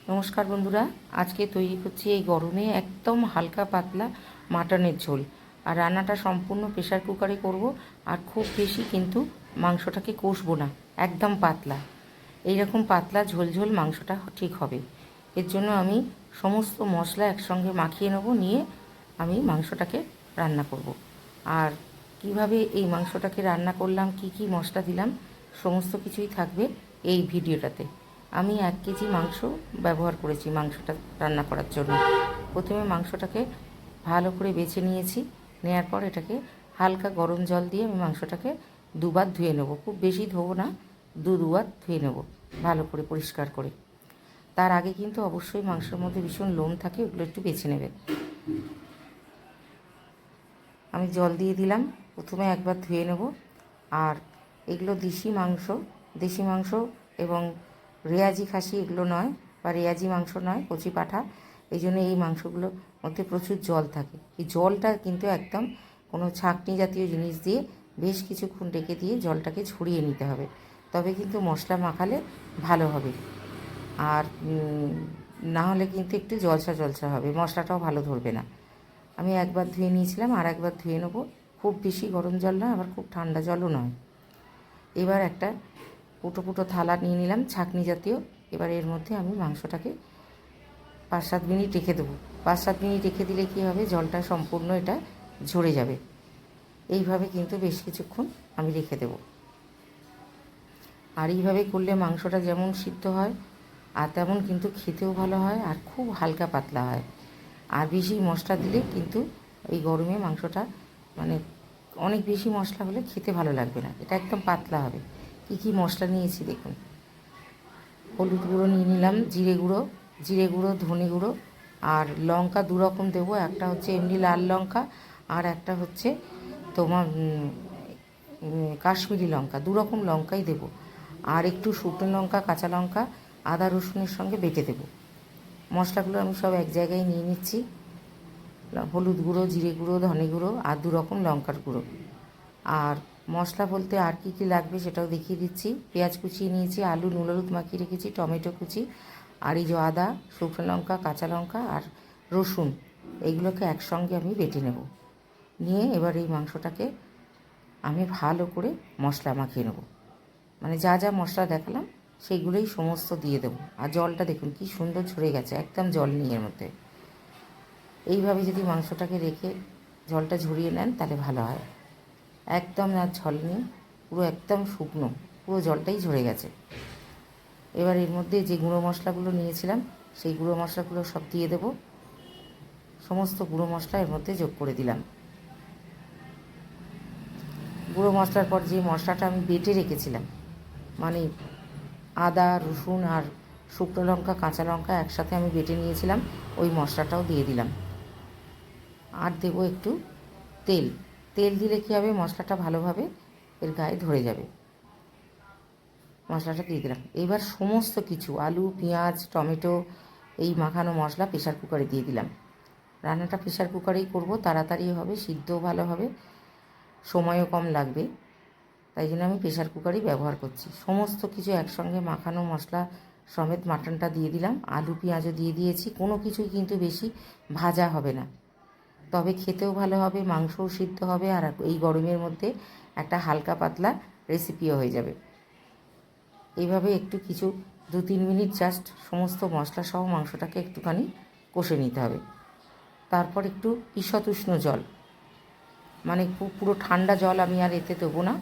নমস্কার বন্ধুরা, আজকে তৈরি করছি এই গরমে একদম হালকা পাতলা মাটনের ঝোল। আর রান্নাটা সম্পূর্ণ প্রেশার কুকারে করব। আর খুব বেশি কিন্তু মাংসটাকে কষবো না, একদম পাতলা। এই রকম পাতলা ঝোল ঝোল মাংসটা ঠিক হবে। এর জন্য আমি সমস্ত মশলা একসঙ্গে মাখিয়ে নেব, নিয়ে আমি মাংসটাকে রান্না করব। আর কিভাবে এই মাংসটাকে রান্না করলাম, কি কি মশলা দিলাম, সমস্ত কিছুই থাকবে এই ভিডিওটাতে। আমি 1 কেজি মাংস ব্যবহার করেছি মাংসটা রান্না করার জন্য। প্রথমে মাংসটাকে ভালো করে বেছে নিয়েছি। নেওয়ার পর এটাকে হালকা গরম জল দিয়ে আমি মাংসটাকে দুবার ধুয়ে নেব। খুব বেশি ধোবো না, দুবার ধুয়ে নেব ভালো করে পরিষ্কার করে। তার আগে কিন্তু অবশ্যই মাংসের মধ্যে ভীষণ লোম থাকে, ওগুলো একটু বেছে নেবে। আমি জল দিয়ে দিলাম, প্রথমে একবার ধুয়ে নেব। আর এগুলো দেশি মাংস এবং রেয়াজি খাসি এগুলো নয়, বা রেয়াজি মাংস নয়, কচি পাঠা। এই জন্য এই মাংসগুলোর মধ্যে প্রচুর জল থাকে। এই জলটা কিন্তু একদম কোনো ছাঁকনি জাতীয় জিনিস দিয়ে বেশ কিছুক্ষণ রেখে দিয়ে জলটাকে ঝরিয়ে নিতে হবে, তবে কিন্তু মশলা মাখালে ভালো হবে। আর না হলে কিন্তু একটু জলসা জলসা হবে, মশলাটাও ভালো ধরবে না। আমি একবার ধুয়ে নিয়েছিলাম, আর একবার ধুয়ে নেবো। খুব বেশি গরম জল নয়, আবার খুব ঠান্ডা জলও নয়। এবার একটা ফুটো থালা নিয়ে নিলাম, ছাঁকনি জাতীয়। এবার এর মধ্যে আমি মাংসটাকে 5-7 মিনিট রেখে দেবো। 5-7 মিনিট রেখে দিলে কী হবে, জলটা সম্পূর্ণ এটা ঝরে যাবে। এইভাবে কিন্তু বেশ কিছুক্ষণ আমি রেখে দেবো। আর এইভাবে করলে মাংসটা যেমন সিদ্ধ হয়, আর তেমন কিন্তু খেতেও ভালো হয়, আর খুব হালকা পাতলা হয়। আর বেশি মশলা দিলে কিন্তু এই গরমে মাংসটা মানে অনেক বেশি মশলা হলে খেতে ভালো লাগবে না। এটা একদম পাতলা হবে। কী কী মশলা নিয়েছি দেখুন। হলুদ গুঁড়ো নিয়ে নিলাম, জিরে গুঁড়ো, ধনে গুঁড়ো, আর লঙ্কা 2 রকম দেবো। একটা হচ্ছে এমনি লাল লঙ্কা, আর একটা হচ্ছে তোমার কাশ্মীরি লঙ্কা। 2 রকম লঙ্কাই দেবো। আর একটু শুকনো লঙ্কা, কাঁচা লঙ্কা, আদা রসুনের সঙ্গে বেটে দেবো। মশলাগুলো আমি সব এক জায়গায় নিয়ে নিচ্ছি। হলুদ গুঁড়ো, জিরে গুঁড়ো, ধনে গুঁড়ো, আর 2 রকম লঙ্কার গুঁড়ো। আর মশলা বলতে আর কি কি লাগবে সেটাও দেখিয়ে দিচ্ছি। পেঁয়াজ কুচিয়ে নিয়েছি, আলু নুন হলুদ মাখিয়ে রেখেছি, টমেটো কুচি, আর এই যে আদা, শুকনো লঙ্কা, কাঁচা লঙ্কা আর রসুন, এইগুলোকে একসঙ্গে আমি বেটে নেব। নিয়ে এবার এই মাংসটাকে আমি ভালো করে মশলা মাখিয়ে নেব। মানে যা যা মশলা দেখালাম সেইগুলোই সমস্ত দিয়ে দেবো। আর জলটা দেখুন কি সুন্দর ঝরে গেছে, একদম জল নেই এর মধ্যে। এইভাবে যদি মাংসটাকে রেখে জলটা ঝরিয়ে নেন তাহলে ভালো হয়। একদম না ঝল নেই, পুরো একদম শুকনো, পুরো জলটাই ঝরে গেছে। এবার এর মধ্যে যে গুঁড়ো মশলাগুলো নিয়েছিলাম সেই গুঁড়ো মশলাগুলো সব দিয়ে দেবো। সমস্ত গুঁড়ো মশলা এর মধ্যে যোগ করে দিলাম। গুঁড়ো মশলার পর যে মশলাটা আমি বেটে রেখেছিলাম, মানে আদা রসুন আর শুকনো লঙ্কা, কাঁচা লঙ্কা একসাথে আমি বেটে নিয়েছিলাম, ওই মশলাটাও দিয়ে দিলাম। আর দেবো একটু তেল। তেল দিলে কী হবে, মশলাটা ভালোভাবে এর গায়ে ধরে যাবে। মশলাটা দিয়ে দিলাম। এবার সমস্ত কিছু আলু, পেঁয়াজ, টমেটো, এই মাখানো মশলা প্রেশার কুকারে দিয়ে দিলাম। রান্নাটা প্রেশার কুকারেই করব, তাড়াতাড়ি হবে, সিদ্ধও ভালো হবে, সময়ও কম লাগবে। তাই জন্য আমি প্রেশার কুকারই ব্যবহার করছি। সমস্ত কিছু একসঙ্গে মাখানো মশলা সমেত মাটনটা দিয়ে দিলাম। আলু পেঁয়াজও দিয়ে দিয়েছি। কোনো কিছুই কিন্তু বেশি ভাজা হবে না, তবে খেতেও ভালো হবে, মাংসও সিদ্ধ হবে, আর এই গরমের মধ্যে একটা হালকা পাতলা রেসিপিও হয়ে যাবে। এইভাবে একটু কিছু 2-3 মিনিট জাস্ট সমস্ত মশলা সহ মাংসটাকে একটুখানি কষে নিতে হবে। তারপর একটু ঈষৎ উষ্ণ জল, মানে পুরো ঠান্ডা জল আমি আর এতে দেবো না,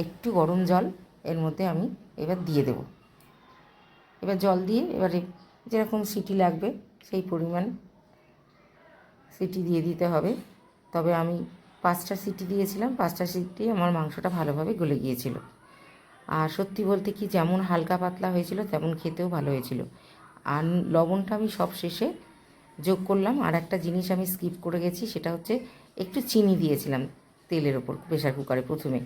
একটু গরম জল এর মধ্যে আমি এবার দিয়ে দেব। এবার জল দিয়ে এবারে যেরকম সিটি লাগবে সেই পরিমাণ সিটি দিয়ে দিতে হবে। তবে আমি 5টা সিটি দিয়েছিলাম, 5টা সিটি আমার মাংসটা ভালোভাবে গলে গিয়েছিল। আর সত্যি বলতে কি, যেমন হালকা পাতলা হয়েছিল তেমন খেতেও ভালো হয়েছিল। আর লবণটা আমি সব শেষে যোগ করলাম। আর একটা জিনিস আমি স্কিপ করে গেছি, সেটা হচ্ছে একটু চিনি দিয়েছিলাম তেলের ওপর প্রেশার কুকারে প্রথমে,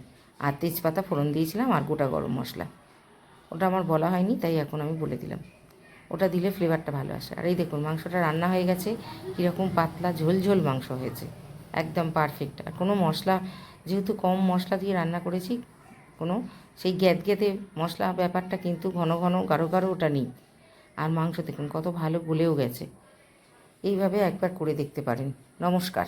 আর তেজপাতা ফোড়ন দিয়েছিলাম, আর গোটা গরম মশলা। ওটা আমার বলা হয়নি, তাই এখন আমি বলে দিলাম। ওটা দিলে ফ্লেভারটা ভালো আসে। আর এই দেখুন মাংসটা রান্না হয়ে গেছে, কীরকম পাতলা ঝোল ঝোল মাংস হয়েছে, একদম পারফেক্ট। আর কোনো মশলা, যেহেতু কম মশলা দিয়ে রান্না করেছি, কোনো সেই গ্যাদগ্যাদে মশলা ব্যাপারটা কিন্তু ঘন ঘন গাঢ় গাঢ় ওটা নেই। আর মাংস দেখুন কত ভালো গলেও গেছে। এইভাবে একবার করে দেখতে পারেন। নমস্কার।